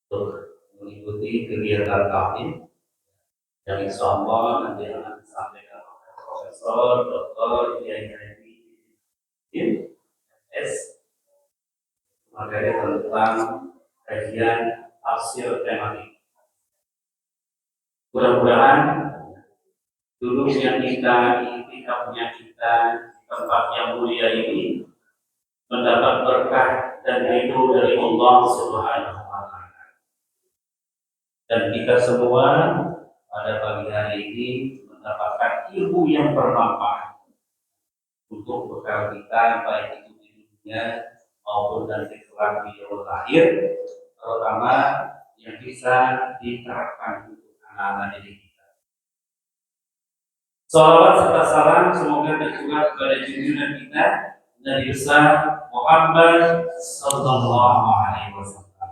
untuk mengikuti kegiatan kami yang insya Allah nanti akan disampaikan oleh Profesor Dr. Kiai S. materi tentang kajian tafsir tematik. Mudah-mudahan dulunya kita, itikafnya kita di tempat yang mulia ini mendapat berkah dan ridho dari Allah Subhanahu wa Ta'ala. Dan kita semua pada pagi hari ini mendapatkan ilmu yang bermanfaat untuk bekal kita, baik itu di dunia maupun nanti kelak di lahir, terutama yang bisa diterapkan untuk anak-anak didik kita. Salawat serta salam semoga tercurah kepada junjungan kita Nabi besar Muhammad Sallallahu Alaihi Wasallam.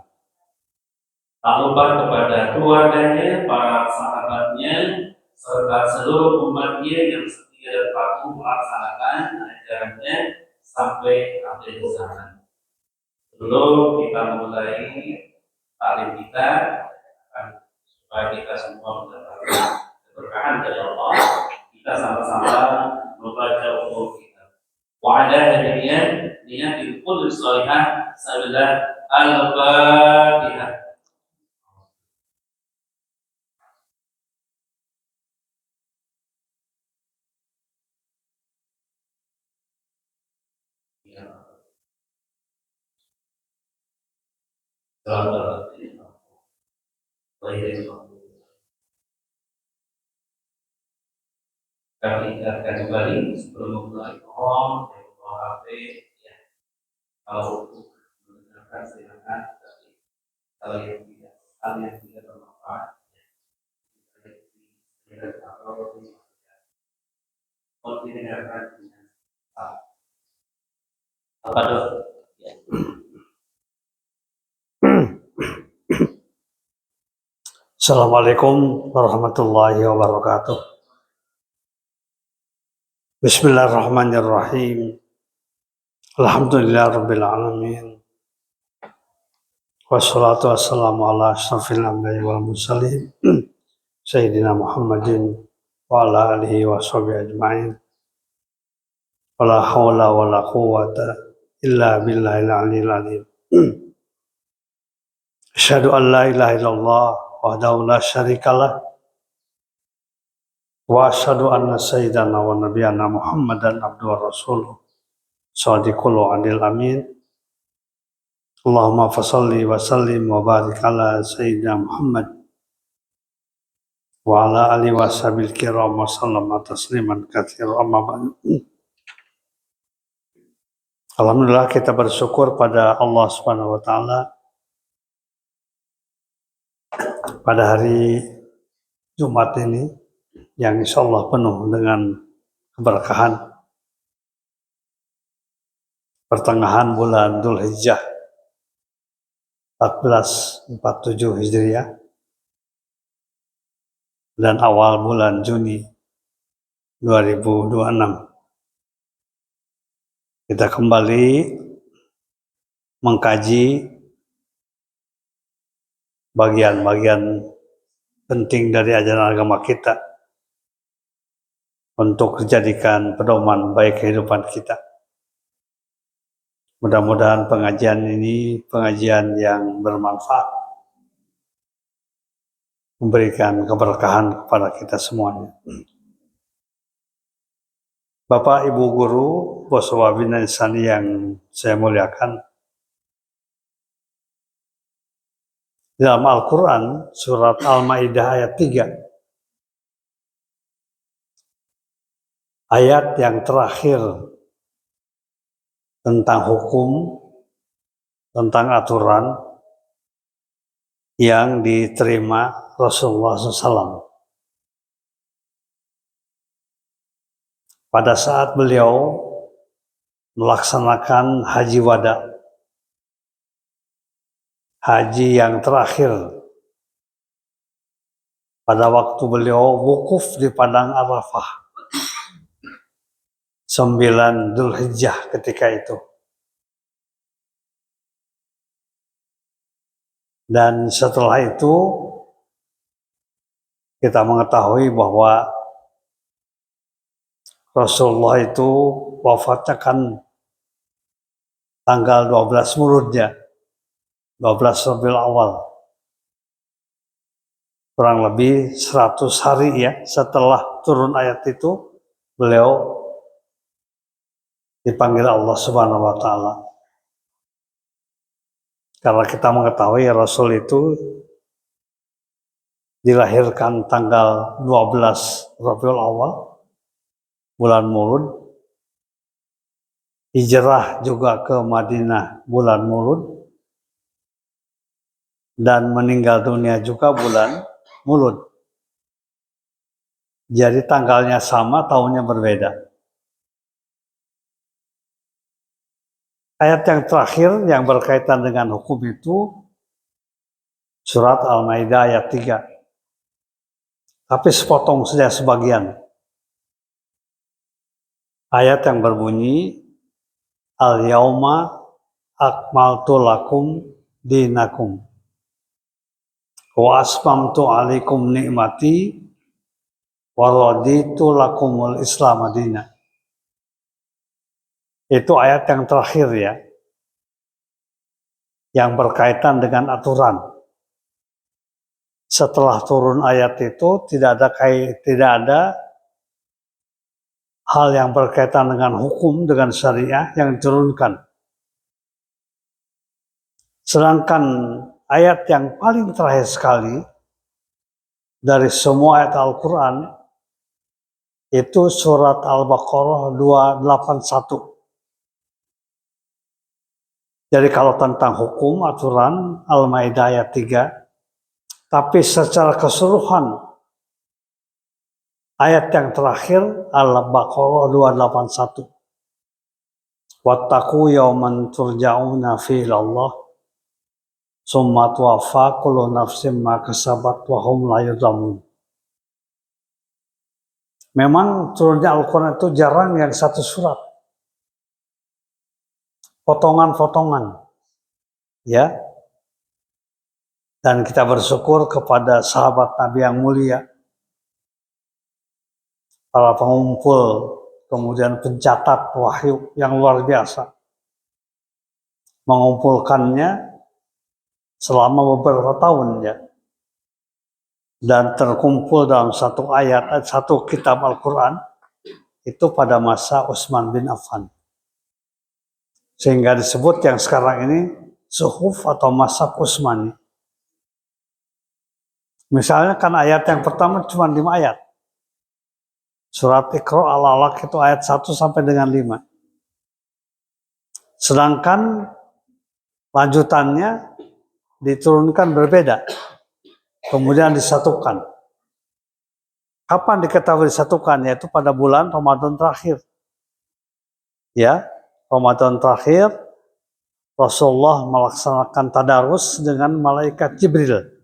Tak lupa kepada keluarganya, para sahabatnya, serta seluruh umatnya yang setia dan patuh melaksanakan ajarannya sampai akhir zaman. Sebelum kita mulai taklim kita, supaya kita semua mendapatkan keberkahan dari Allah, kita sama-sama membaca umur kita. Wa'ala hadiyah niyatil kulli salihah sabillah al-fatihah. Kami ingatkan kembali sebelum mulai mohon HP ya, kalau mendengarkan silakan, tapi kalau yang tidak bermanfaat mau didengarkan dengan apa dong? Assalamualaikum warahmatullahi wabarakatuh. Bismillahirrahmanirrahim. Alhamdulillahirabbil alamin. Wassalatu wassalamu ala asyrafil anbiya'i wal mursalin Sayyidina Muhammadin wa ala alihi washabihi ajma'in. Wala haula wala quwwata illa billahil aliyyil azim. Asyhadu an la ilaha illallah wahdahu la syarikalah wa asyhadu anna sayyidana wa nabiyana Muhammadan abduhu wa rasuluh shadiqul wa'dil amin. Allahumma fasalli wa sallim wa barik ala sayyidina Muhammad wa ala alihi wa sahbihi kiram wa sallama tasliman katsiran amma ba'du. Alhamdulillah kita bersyukur pada Allah Subhanahu wa taala pada hari Jumat ini yang insyaallah penuh dengan keberkahan pertengahan bulan Dzulhijjah 1447 Hijriah dan awal bulan Juni 2026. Kita kembali mengkaji bagian-bagian penting dari ajaran agama kita untuk dijadikan pedoman baik kehidupan kita. Mudah-mudahan pengajian ini pengajian yang bermanfaat, memberikan keberkahan kepada kita semuanya. Bapak, Ibu Guru, Bos Wabina Insani yang saya muliakan, dalam Al-Quran, surat Al-Ma'idah ayat 3, ayat yang terakhir tentang hukum, tentang aturan yang diterima Rasulullah SAW. Pada saat beliau melaksanakan haji wada, haji yang terakhir, pada waktu beliau wukuf di Padang Arafah 9 Dzulhijjah ketika itu. Dan setelah itu kita mengetahui bahwa Rasulullah itu wafatnya kan tanggal 12 Muludnya, 12 Rabiul Awal. Kurang lebih 100 hari ya setelah turun ayat itu, beliau dipanggil Allah Subhanahu wa Ta'ala. Karena kita mengetahui Rasul itu dilahirkan tanggal 12 Rabiul Awal, bulan Mulud. Hijrah juga ke Madinah bulan Mulud. Dan meninggal dunia juga bulan Mulud. Jadi tanggalnya sama, tahunnya berbeda. Ayat yang terakhir yang berkaitan dengan hukum itu surat Al-Maidah ayat 3. Tapi sepotong saja sebagian. Ayat yang berbunyi, Al-Yauma akmaltu lakum dinakum wa asmamtu alaikum ni'mati wa raditu lakumul Islam madina. Itu ayat yang terakhir ya, yang berkaitan dengan aturan. Setelah turun ayat itu tidak ada hal yang berkaitan dengan hukum, dengan syariah yang diturunkan. Sedangkan ayat yang paling terakhir sekali dari semua ayat Al-Quran itu surat Al-Baqarah 281. Jadi kalau tentang hukum, aturan, Al-Maidah ayat 3, tapi secara keseluruhan ayat yang terakhir Al-Baqarah 281. Wattaqu yawman turja'una fihi ilallah summa tuwaffa kullu nafsin ma kasabat wa hum la yudzamun. Memang turunnya Al-Quran itu jarang yang satu surat. Potongan-potongan. Ya. Dan kita bersyukur kepada sahabat Nabi yang mulia, para pengumpul, kemudian pencatat wahyu yang luar biasa, mengumpulkannya selama beberapa tahun ya, dan terkumpul dalam satu ayat, satu kitab Al-Quran itu pada masa Utsman bin Affan, sehingga disebut yang sekarang ini suhuf atau mashaf Utsmani. Misalnya kan ayat yang pertama cuma 5 ayat. Surat Iqra Al-Alaq itu ayat 1 sampai dengan 5. Sedangkan lanjutannya diturunkan berbeda. Kemudian disatukan. Kapan diketahui disatukan? Yaitu pada bulan Ramadan terakhir. Ya, Ramadan terakhir Rasulullah melaksanakan tadarus dengan malaikat Jibril.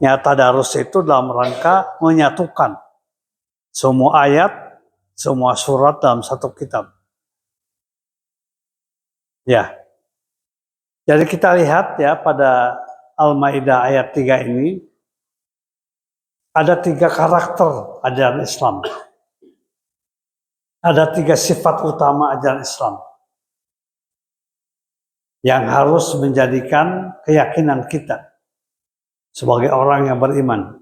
Ya, tadarus itu dalam rangka menyatukan semua ayat, semua surat dalam satu kitab. Ya. Jadi kita lihat ya pada Al-Maidah ayat 3 ini ada 3 karakter ajaran Islam. Ada 3 sifat utama ajaran Islam yang harus menjadikan keyakinan kita sebagai orang yang beriman.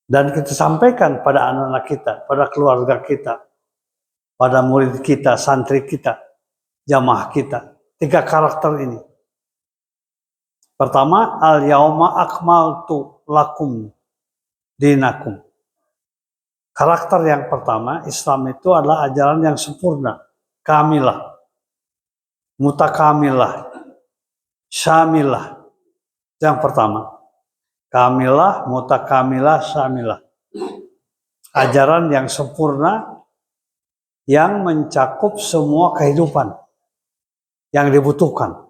Dan kita sampaikan pada anak-anak kita, pada keluarga kita, pada murid kita, santri kita, jamaah kita. 3 karakter ini. Pertama, al-yauma akmaltu lakum dinakum. Karakter yang pertama, Islam itu adalah ajaran yang sempurna, kamilah, mutakamilah, syamilah. Yang pertama, kamilah, mutakamilah, syamilah. Ajaran yang sempurna yang mencakup semua kehidupan yang dibutuhkan.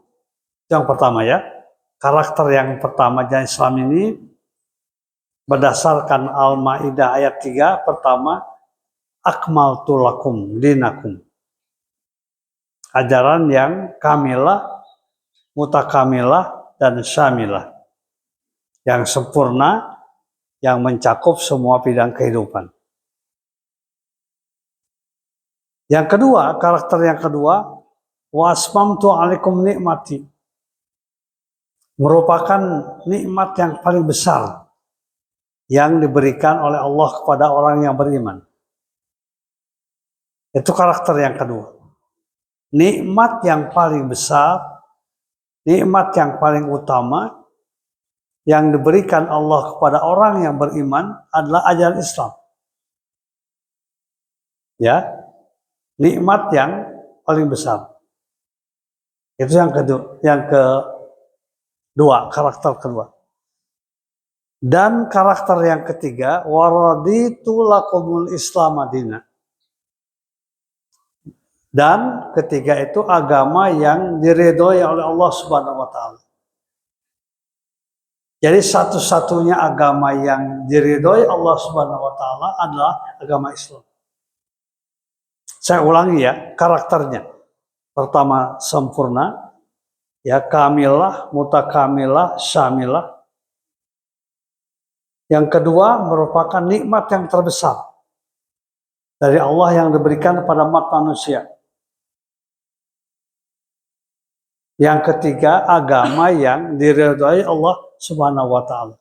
Yang pertama ya, karakter yang pertama ajaran Islam ini berdasarkan Al-Maidah ayat 3 pertama, akmaltu lakum dinakum. Ajaran yang kamilah mutakamilah, dan syamilah. Yang sempurna, yang mencakup semua bidang kehidupan. Yang kedua, karakter yang kedua, wa asmamtu alaikum nikmati. Merupakan nikmat yang paling besar yang diberikan oleh Allah kepada orang yang beriman. Itu karakter yang kedua. Nikmat yang paling besar, nikmat yang paling utama yang diberikan Allah kepada orang yang beriman adalah ajaran Islam. Ya, nikmat yang paling besar. Itu yang kedua, karakter kedua. Dan karakter yang ketiga, waraditu lakumul Islam madinah. Dan ketiga itu agama yang diridhoi oleh Allah Subhanahu wa taala. Jadi satu-satunya agama yang diridhoi Allah Subhanahu wa taala adalah agama Islam. Saya ulangi ya, karakternya. Pertama sempurna, ya kamilah, mutakamilah, syamilah. Yang kedua merupakan nikmat yang terbesar dari Allah yang diberikan kepada umat manusia. Yang ketiga, agama yang diridhai Allah Subhanahu wa taala.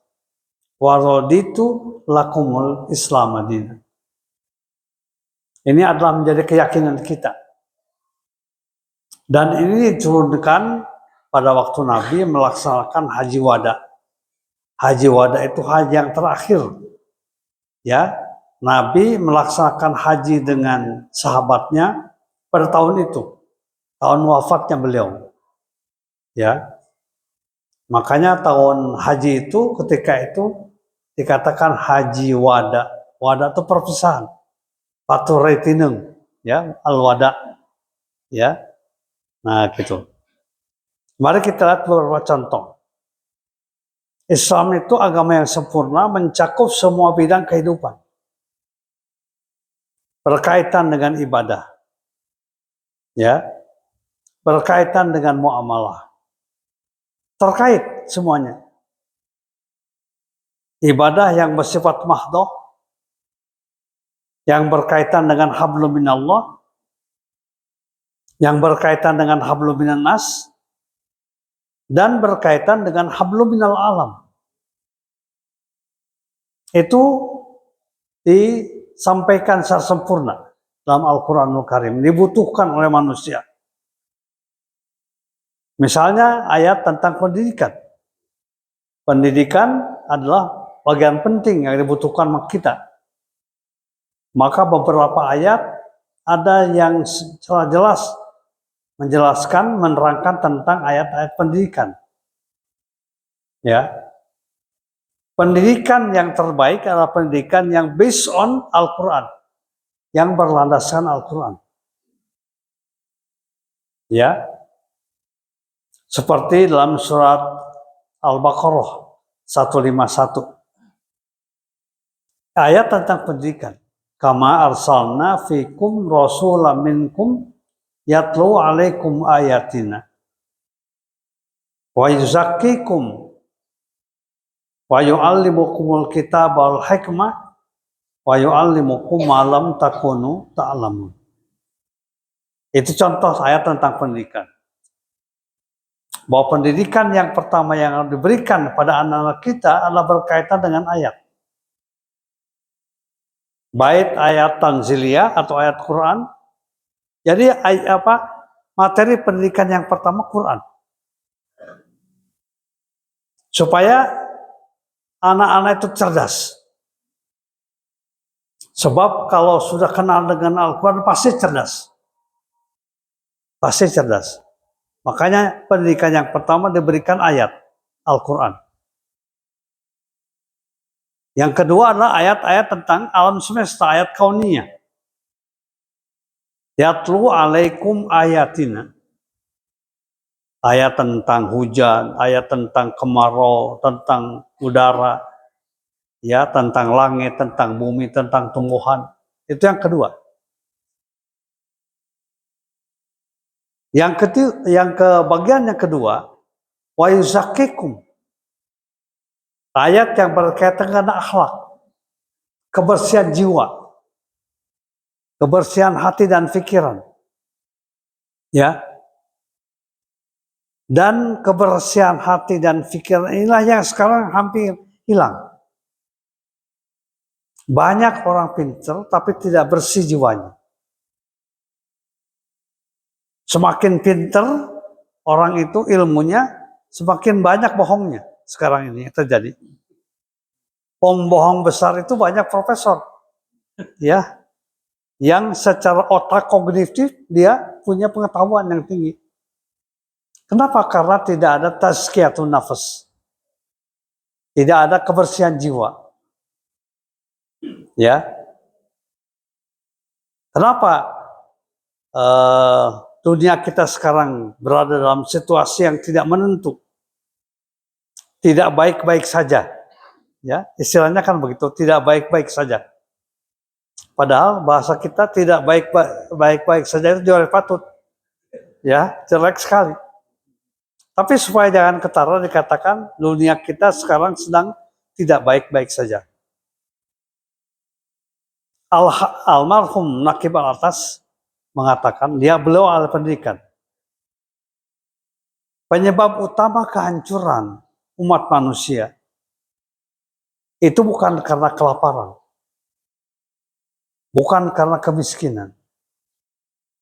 Wa raditu lakumul Islam madinah. Ini adalah menjadi keyakinan kita. Dan ini diturunkan pada waktu Nabi melaksanakan haji wada. Haji wada itu haji yang terakhir. Ya, Nabi melaksanakan haji dengan sahabatnya pada tahun itu. Tahun wafatnya beliau. Ya. Makanya tahun haji itu ketika itu dikatakan haji wada. Wada itu perpisahan. Paturitinung, ya, al-wada. Ya. Nah, gitu. Mari kita lihat beberapa contoh. Islam itu agama yang sempurna, mencakup semua bidang kehidupan. Berkaitan dengan ibadah. Ya. Berkaitan dengan muamalah. Terkait semuanya. Ibadah yang bersifat mahdoh, yang berkaitan dengan hablum minallah, yang berkaitan dengan hablum minan nas, dan berkaitan dengan hablum minal alam. Itu disampaikan secara sempurna dalam Al-Quranul Karim, dibutuhkan oleh manusia. Misalnya ayat tentang pendidikan. Pendidikan adalah bagian penting yang dibutuhkan kita. Maka beberapa ayat ada yang secara jelas menjelaskan, menerangkan tentang ayat-ayat pendidikan. Ya. Pendidikan yang terbaik adalah pendidikan yang based on Al-Quran. Yang berlandaskan Al-Quran. Ya. Seperti dalam surat Al-Baqarah 151. Ayat tentang pendidikan. Kama arsalna fikum rasulam minkum yatlu alaikum ayatina. Wa yuzakkikum. Wa yu'allimukumul kitab wal hikmah. Wa yu'allimukum ma lam takunu ta'lamun. Itu contoh ayat tentang pendidikan. Bahwa pendidikan yang pertama yang diberikan kepada anak-anak kita adalah berkaitan dengan ayat. Baik ayat tanziliyah atau ayat Quran. Jadi materi pendidikan yang pertama Quran. Supaya anak-anak itu cerdas. Sebab kalau sudah kenal dengan Al-Quran pasti cerdas. Pasti cerdas. Makanya pendidikan yang pertama diberikan ayat Al-Quran. Yang kedua adalah ayat-ayat tentang alam semesta, ayat kauniyah. Yatlu alaikum ayatina. Ayat tentang hujan, ayat tentang kemarau, tentang udara, ya, tentang langit, tentang bumi, tentang tumbuhan. Itu yang kedua. Yang bagian yang kedua, wa yuzakkikum. Ayat yang berkaitan dengan akhlak, kebersihan jiwa, kebersihan hati dan pikiran. Ya. Dan kebersihan hati dan pikiran inilah yang sekarang hampir hilang. Banyak orang pintar tapi tidak bersih jiwanya. Semakin pintar orang itu ilmunya, semakin banyak bohongnya. Sekarang ini terjadi. Pembohong besar itu banyak profesor. Ya. Yang secara otak kognitif dia punya pengetahuan yang tinggi. Kenapa? Karena tidak ada tazkiyatun nafas. Tidak ada kebersihan jiwa. Ya. Kenapa dunia kita sekarang berada dalam situasi yang tidak menentu, tidak baik-baik saja, ya istilahnya kan begitu, tidak baik-baik saja. Padahal bahasa kita tidak baik-baik saja itu jelek patut, ya jelek sekali. Tapi supaya jangan ketara dikatakan dunia kita sekarang sedang tidak baik-baik saja. Almarhum Naqib Al-Atas mengatakan, beliau ahli pendidikan. Penyebab utama kehancuran umat manusia itu bukan karena kelaparan, bukan karena kemiskinan,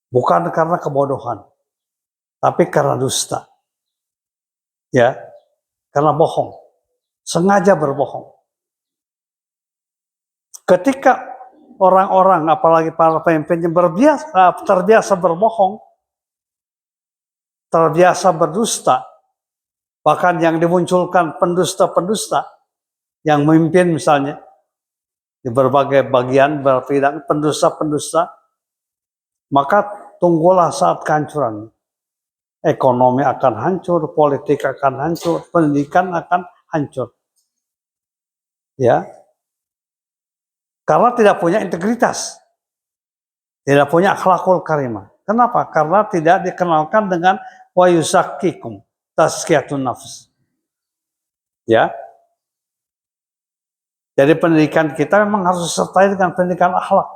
bukan karena kebodohan, tapi karena dusta. Ya, karena bohong, sengaja berbohong. Ketika orang-orang, apalagi para pemimpin yang terbiasa berbohong, terbiasa berdusta, bahkan yang dimunculkan pendusta-pendusta yang memimpin misalnya di berbagai bagian berbidang pendusta-pendusta, maka tunggulah saat kehancuran. Ekonomi akan hancur, politik akan hancur, pendidikan akan hancur. Ya. Karena tidak punya integritas. Tidak punya akhlakul karimah. Kenapa? Karena tidak dikenalkan dengan wa yuzakkikum, tazkiyatun nafs. Ya. Jadi pendidikan kita memang harus disertai dengan pendidikan akhlak.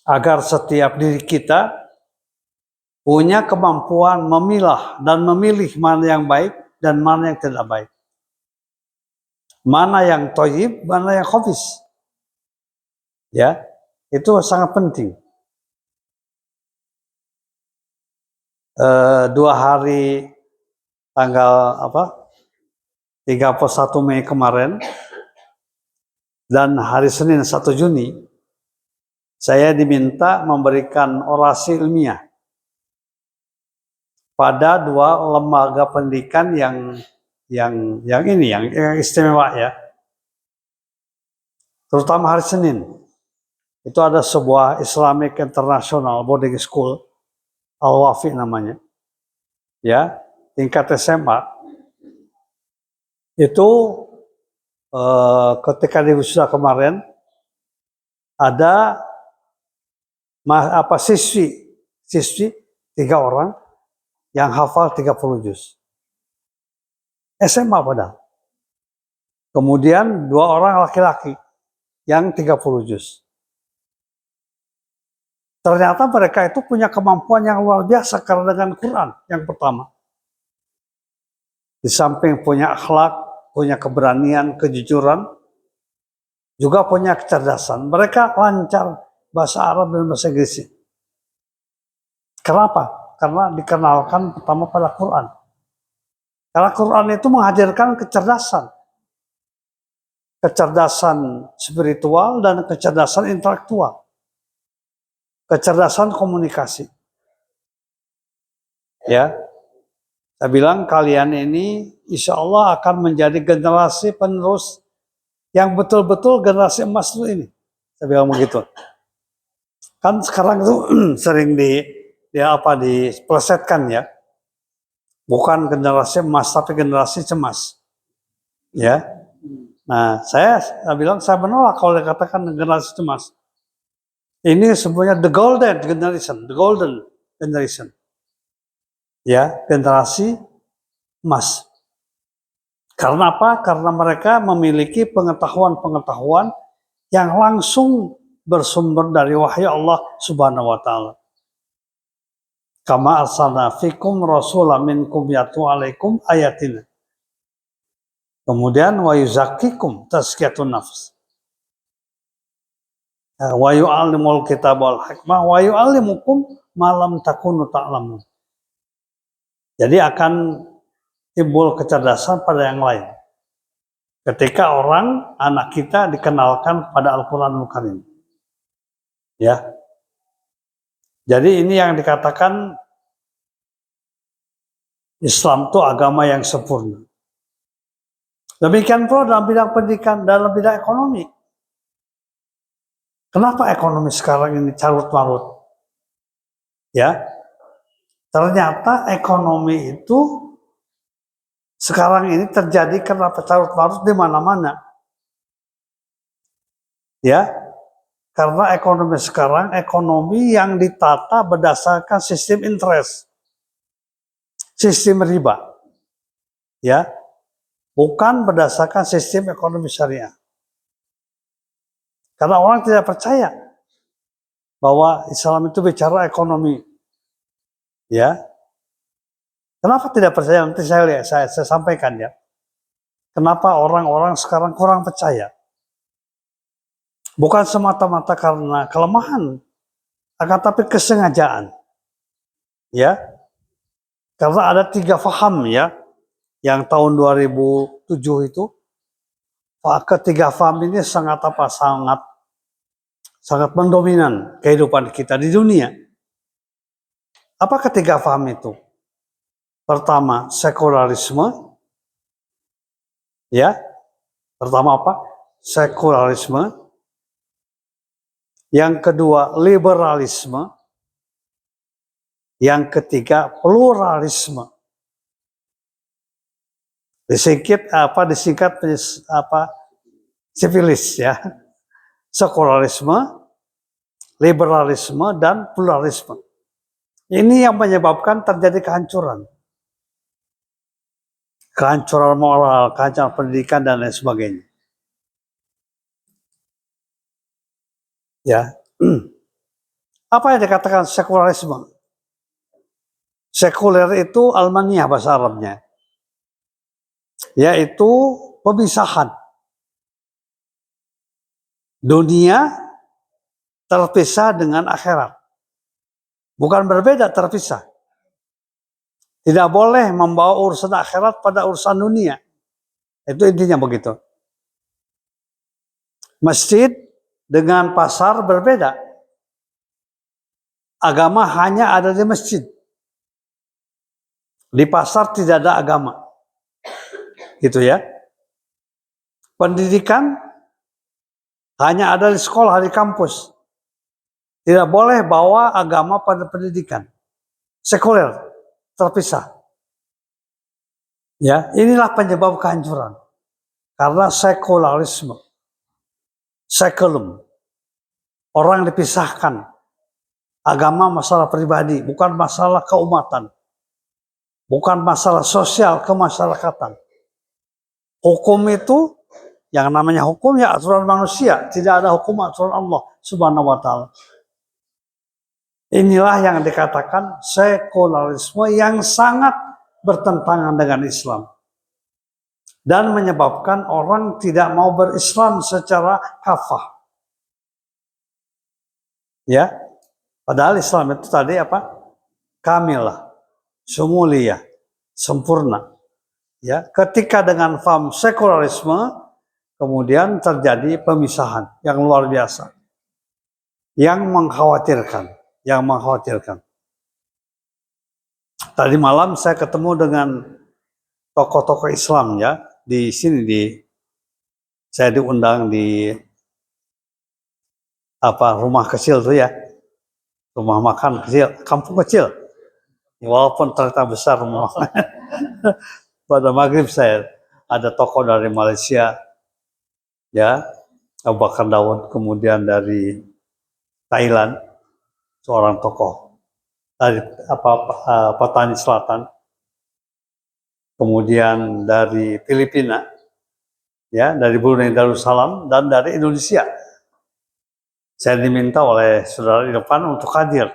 Agar setiap diri kita punya kemampuan memilah dan memilih mana yang baik dan mana yang tidak baik. Mana yang thayyib, mana yang khabis. Ya, itu sangat penting. 2 hari tanggal 31 Mei kemarin dan hari Senin 1 Juni saya diminta memberikan orasi ilmiah pada 2 lembaga pendidikan yang istimewa ya. Terutama hari Senin. Itu ada sebuah Islamic International Boarding School, Al-Wafi namanya. Ya, tingkat SMA. Itu ketika di wisuda kemarin ada siswi 3 orang yang hafal 30 juz. SMA padahal. Kemudian 2 orang laki-laki yang 30 juz. Ternyata mereka itu punya kemampuan yang luar biasa karena dengan Quran yang pertama. Di samping punya akhlak, punya keberanian, kejujuran, juga punya kecerdasan. Mereka lancar bahasa Arab dan bahasa Inggris. Kenapa? Karena dikenalkan pertama pada Quran. Karena Quran itu menghadirkan kecerdasan. Kecerdasan spiritual dan kecerdasan intelektual. Kecerdasan komunikasi. Ya. Saya bilang kalian ini insya Allah akan menjadi generasi penerus yang betul-betul generasi emas itu ini. Saya bilang begitu. Kan sekarang itu sering dipelesetkan ya. Bukan generasi emas tapi generasi cemas. Ya. Nah, saya bilang saya menolak kalau dikatakan generasi cemas. Ini sebenarnya the golden generation. Ya, generasi emas. Karena apa? Karena mereka memiliki pengetahuan-pengetahuan yang langsung bersumber dari wahyu Allah Subhanahu wa taala. Kama arsalna fikum rasulan minkum yatlu alaikum ayatina. Kemudian wa yuzakkikum tazkiyatun nafs. Wa yu'allimul kitab wal hikmah wa yu'allimukum ma lam takunu ta'lamun. Jadi akan timbul kecerdasan pada yang lain. Ketika anak kita dikenalkan pada Al-Qur'anul Karim. Ya. Jadi ini yang dikatakan Islam itu agama yang sempurna. Demikian pula dalam bidang pendidikan, dalam bidang ekonomi. Kenapa ekonomi sekarang ini carut-marut? Ya, ternyata ekonomi itu sekarang ini terjadi karena carut-marut di mana-mana. Ya, karena ekonomi sekarang ekonomi yang ditata berdasarkan sistem interest, sistem riba. Ya, bukan berdasarkan sistem ekonomi syariah. Karena orang tidak percaya bahwa Islam itu bicara ekonomi. Ya. Kenapa tidak percaya? Nanti saya sampaikan ya. Kenapa orang-orang sekarang kurang percaya? Bukan semata-mata karena kelemahan, akan tapi kesengajaan. Ya. Karena ada 3 faham ya. Yang tahun 2007 itu ketiga faham ini sangat mendominan kehidupan kita di dunia. Apa ketiga faham itu? Pertama, sekularisme. Ya. Pertama apa? Sekularisme. Yang kedua, liberalisme. Yang ketiga, pluralisme. Disingkat sivilis ya. Sekularisme, liberalisme, dan pluralisme. Ini yang menyebabkan terjadi kehancuran. Kehancuran moral, kehancuran pendidikan, dan lain sebagainya. Ya. Apa yang dikatakan sekularisme? Sekuler itu Almania bahasa Arabnya. Yaitu pemisahan. Dunia terpisah dengan akhirat. Bukan berbeda, terpisah. Tidak boleh membawa urusan akhirat pada urusan dunia. Itu intinya begitu. Masjid dengan pasar berbeda. Agama hanya ada di masjid. Di pasar tidak ada agama. Gitu ya. Pendidikan hanya ada di sekolah, di kampus. Tidak boleh bawa agama pada pendidikan. Sekuler, terpisah. Ya, inilah penyebab kehancuran. Karena sekularisme. Sekulum. Orang dipisahkan. Agama masalah pribadi, bukan masalah keumatan. Bukan masalah sosial kemasyarakatan. Hukum itu, yang namanya hukum ya aturan manusia. Tidak ada hukum aturan Allah Subhanahu wa ta'ala. Inilah yang dikatakan sekularisme yang sangat bertentangan dengan Islam. Dan menyebabkan orang tidak mau berislam secara kafah. Ya, padahal Islam itu tadi apa? Kamilah, sumulia, sempurna. Ya, ketika dengan faham sekularisme, kemudian terjadi pemisahan yang luar biasa. Yang mengkhawatirkan. Tadi malam saya ketemu dengan tokoh-tokoh Islam ya di sini saya diundang di rumah kecil tuh ya, rumah makan kecil, kampung kecil. Walaupun ternyata besar rumah. Pada maghrib saya ada tokoh dari Malaysia, ya Abu Bakar Daud, kemudian dari Thailand seorang tokoh dari Patani Selatan. kemudian dari Filipina, ya, dari Brunei Darussalam, dan dari Indonesia. Saya diminta oleh saudara Irfan untuk hadir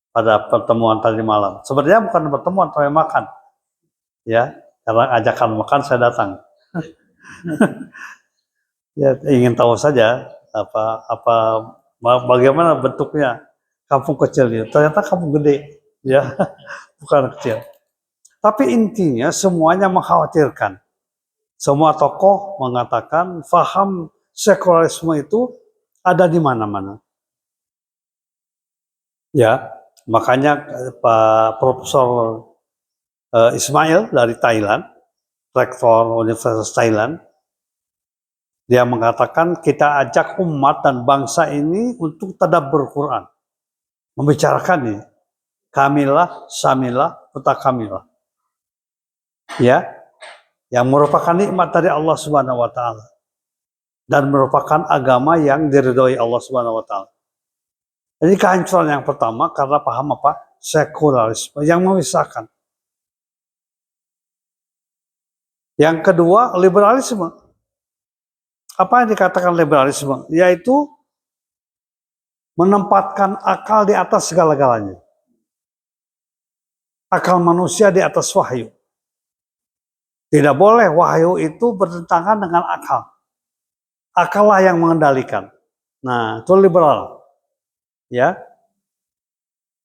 pada pertemuan tadi malam. Sebenarnya bukan pertemuan, tapi makan, ya, karena ajakan makan saya datang. Ya, ingin tahu saja bagaimana bentuknya kampung kecil itu. Ternyata kampung gede, ya, bukan kecil. Tapi intinya semuanya mengkhawatirkan. Semua tokoh mengatakan faham sekularisme itu ada di mana-mana. Ya, makanya Pak Profesor Ismail dari Thailand, rektor Universitas Thailand, dia mengatakan kita ajak umat dan bangsa ini untuk tadabbur Quran. Membicarakan ini. Kamilah, Samilah, Mutakamilah. Ya, yang merupakan nikmat dari Allah Subhanahu wa taala dan merupakan agama yang diridhoi Allah Subhanahu wa taala. Jadi kehancuran yang pertama karena paham apa? Sekularisme yang memisahkan. Yang kedua, liberalisme. Apa yang dikatakan liberalisme? Yaitu menempatkan akal di atas segala-galanya. Akal manusia di atas wahyu. Tidak boleh wahyu itu bertentangan dengan akal. Akallah yang mengendalikan. Nah, itu liberal. Ya.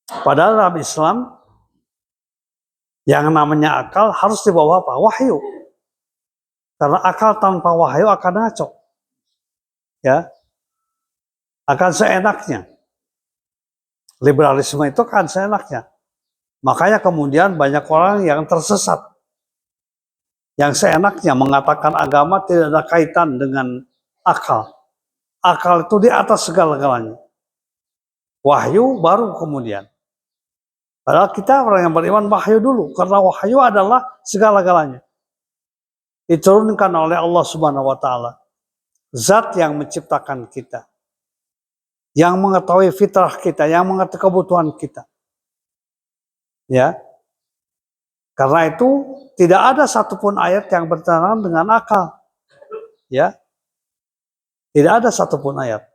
Padahal dalam Islam yang namanya akal harus dibawa apa? Wahyu. Karena akal tanpa wahyu akan ngaco. Ya. Akan seenaknya. Liberalisme itu akan seenaknya. Makanya kemudian banyak orang yang tersesat. Yang seenaknya mengatakan agama tidak ada kaitan dengan akal. Akal itu di atas segala-galanya. Wahyu baru kemudian. Padahal kita orang yang beriman wahyu dulu. Karena wahyu adalah segala-galanya. Diturunkan oleh Allah Subhanahu wa taala. Zat yang menciptakan kita. Yang mengetahui fitrah kita, yang mengerti kebutuhan kita. Ya. Karena itu tidak ada satupun ayat yang bertentangan dengan akal. Ya. Tidak ada satupun ayat.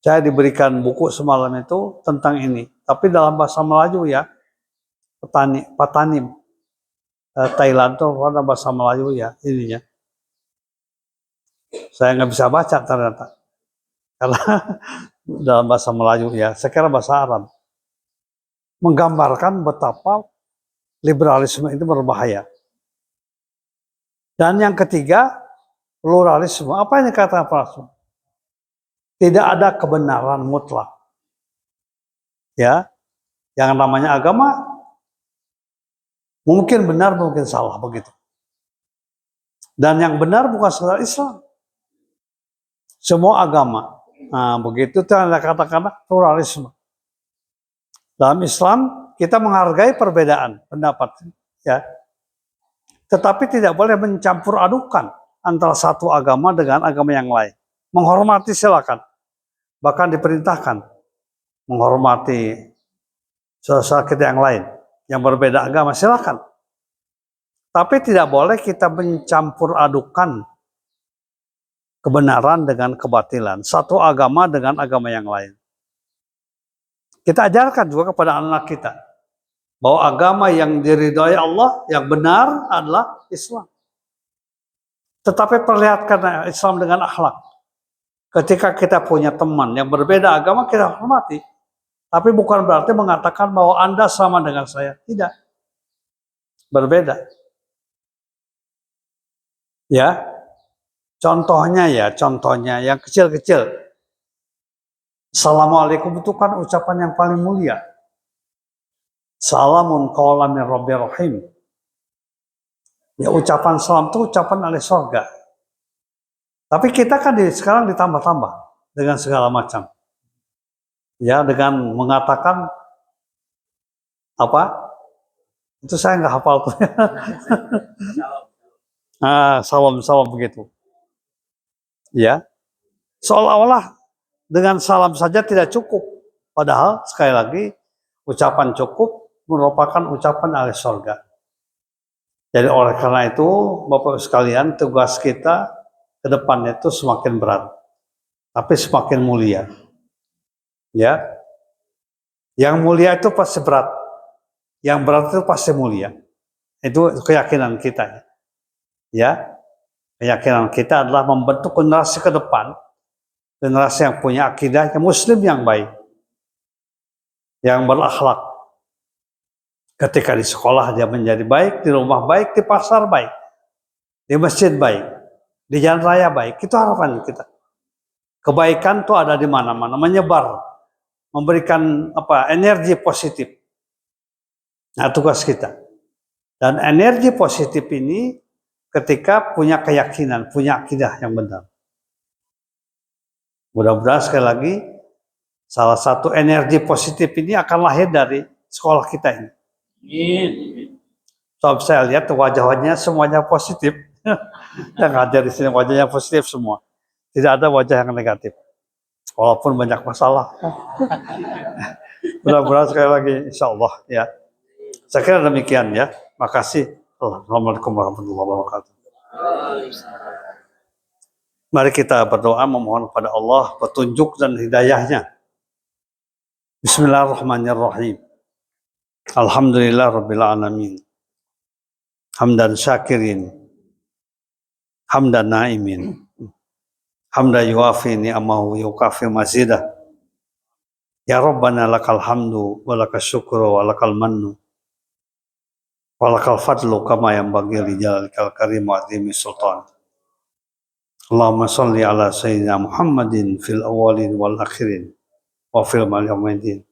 Saya diberikan buku semalam itu tentang ini. Tapi dalam bahasa Melayu ya. Patanim. Thailand itu ada bahasa Melayu ya ininya. Saya nggak bisa baca ternyata. Karena dalam bahasa Melayu ya. Saya kira bahasa Arab. Menggambarkan betapa liberalisme itu berbahaya. Dan yang ketiga, pluralisme. Apa yang dikatakan pluralisme? Tidak ada kebenaran mutlak. Ya, yang namanya agama mungkin benar, mungkin salah begitu. Dan yang benar bukan sekedar Islam. Semua agama. Nah, begitu itu yang katakan pluralisme. Dalam Islam kita menghargai perbedaan pendapat, ya. Tetapi tidak boleh mencampur adukan antara satu agama dengan agama yang lain. Menghormati silakan. Bahkan diperintahkan menghormati saudara kita yang lain yang berbeda agama, silakan. Tapi tidak boleh kita mencampur adukan kebenaran dengan kebatilan, satu agama dengan agama yang lain. Kita ajarkan juga kepada anak kita bahwa agama yang diridhoi Allah yang benar adalah Islam. Tetapi perlihatkan Islam dengan akhlak. Ketika kita punya teman yang berbeda agama, kita hormati. Tapi bukan berarti mengatakan bahwa Anda sama dengan saya. Tidak. Berbeda. Ya. Contohnya yang kecil-kecil. Assalamualaikum itu kan ucapan yang paling mulia. Salamun qawlan min Rabbir Rahim. Ya, ucapan salam itu ucapan ahli surga. Tapi kita kan sekarang ditambah-tambah dengan segala macam. Ya, dengan mengatakan apa? Itu saya nggak hafal tuh. Salam begitu. Ya. Seolah-olah dengan salam saja tidak cukup. Padahal sekali lagi ucapan cukup merupakan ucapan ahli surga. Jadi oleh karena itu, Bapak sekalian, tugas kita ke depannya itu semakin berat, tapi semakin mulia. Ya, yang mulia itu pasti berat, yang berat itu pasti mulia. Itu keyakinan kita. Ya, keyakinan kita adalah membentuk generasi ke depan, generasi yang punya akidah, yang muslim yang baik, yang berakhlak. Ketika di sekolah dia menjadi baik, di rumah baik, di pasar baik, di masjid baik, di jalan raya baik. Itu harapan kita. Kebaikan itu ada di mana-mana, menyebar, memberikan energi positif. Nah, tugas kita. Dan energi positif ini ketika punya keyakinan, punya akidah yang benar. Mudah-mudahan sekali lagi salah satu energi positif ini akan lahir dari sekolah kita ini. So, saya lihat wajah-wajahnya semuanya positif. Yang ada di sini wajahnya positif semua. Tidak ada wajah yang negatif. Walaupun banyak masalah. Mudah-mudahan sekali lagi insya Allah ya. Saya kira demikian ya. Makasih. Assalamualaikum warahmatullahi wabarakatuh. Mari kita berdoa memohon kepada Allah petunjuk dan hidayahnya. Bismillahirrahmanirrahim. Alhamdulillah rabbil alamin. Hamdan syakirin. Hamdan naimin. Hamdan yuafi ni'amahu yukafi mazidah. Ya Rabbana lakal hamdu wa lakal syukru wa lakal mannu wa lakal fadlu kama yang bagi li jalalkal karim wa azimi sultan. Allahumma salli ala sayyidina Muhammadin fil awalin wal akhirin wa fil maliyamidin.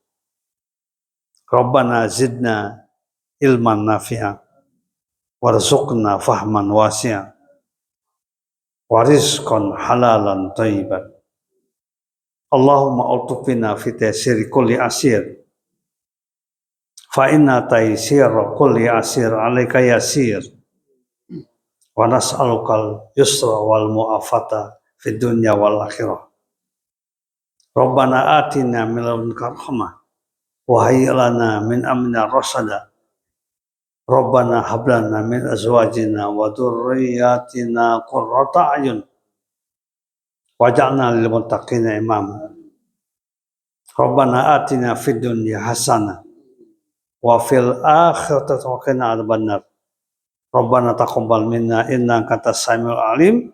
Rabbana zidna ilman nafi'a warzuqna fahman wasi'a wa rizqan halalan thayyiban. Allahumma altufina fi taysiri kulli asir fa inna taysira kulli asir alaika yasir wa nas'alukal yusra wal mu'afata fid dunya wal akhirah. Rabbana atina min ladunka rahmah wa hayyi lana min amrina rasada. Rabbana hab lana min azwajina wa dhurriyyatina qurrata a'yun waj'alna lil muttaqina imama. Rabbana atina fid dunya hasanah wa fil akhirati wa qina adzabannar. Rabbana taqabbal minna innaka antas samiul alim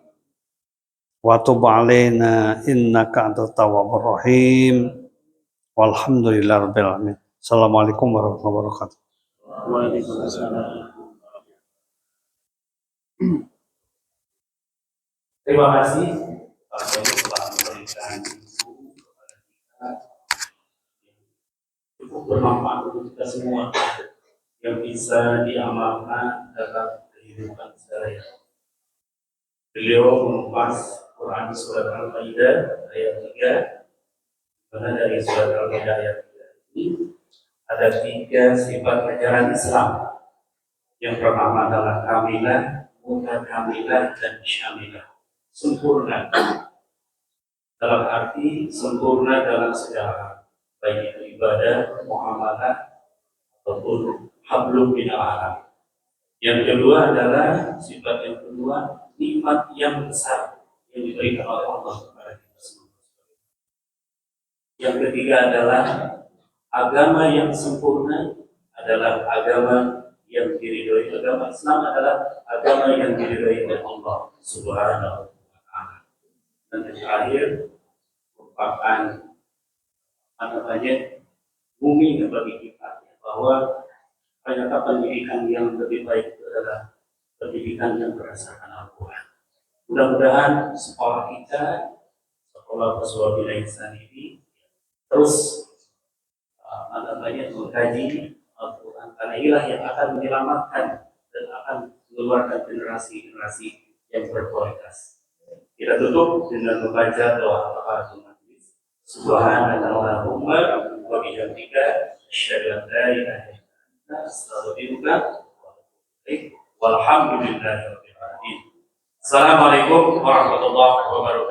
wa tub alaina innaka antat tawwabur rahim. Walhamdulillahirabbil alamin. Assalamualaikum warahmatullahi wabarakatuh. Waalaikumsalam. Terima kasih Pak Guru telah memberikan ilmu kepada kita cukup bermanfaat untuk kita semua yang bisa diamalkan dalam kehidupan sehari-hari. Beliau mengupas Quran surat Al-Maidah ayat 3, mana dari surat Al-Maidah ayat 3 ini ada 3 sifat ajaran Islam. Yang pertama adalah kamilah, mutakamilah, dan syamilah. Sempurna. Dalam arti sempurna dalam segala hal, baik itu ibadah, muamalah, ataupun hablum minal alam. Yang kedua adalah sifat yang kedua, nikmat yang besar yang diberikan oleh Allah kepada kita semua. Yang ketiga adalah agama yang sempurna adalah agama yang diridhoi. Agama Islam adalah agama yang diridhoi oleh Allah Subhanahu wa taala. Dan yang terakhir merupakan bumi bagi kita, bahwa ternyata pendidikan yang lebih baik itu adalah pendidikan yang berdasarkan Al-Quran. Mudah-mudahan sekolah kita, sekolah Pesawat Insan ini terus mengkaji Al-Quran, karena inilah yang akan menyelamatkan dan akan mengeluarkan generasi-generasi yang berkualitas. Kita tutup dengan membaca doa kafaratul majlis. Subhanallahumma wa bihamdika asyhadu an la ilaha illa anta astaghfiruka wa atubu ilaik. Walhamdulillahirabbil alamin. Assalamualaikum warahmatullahi wabarakatuh.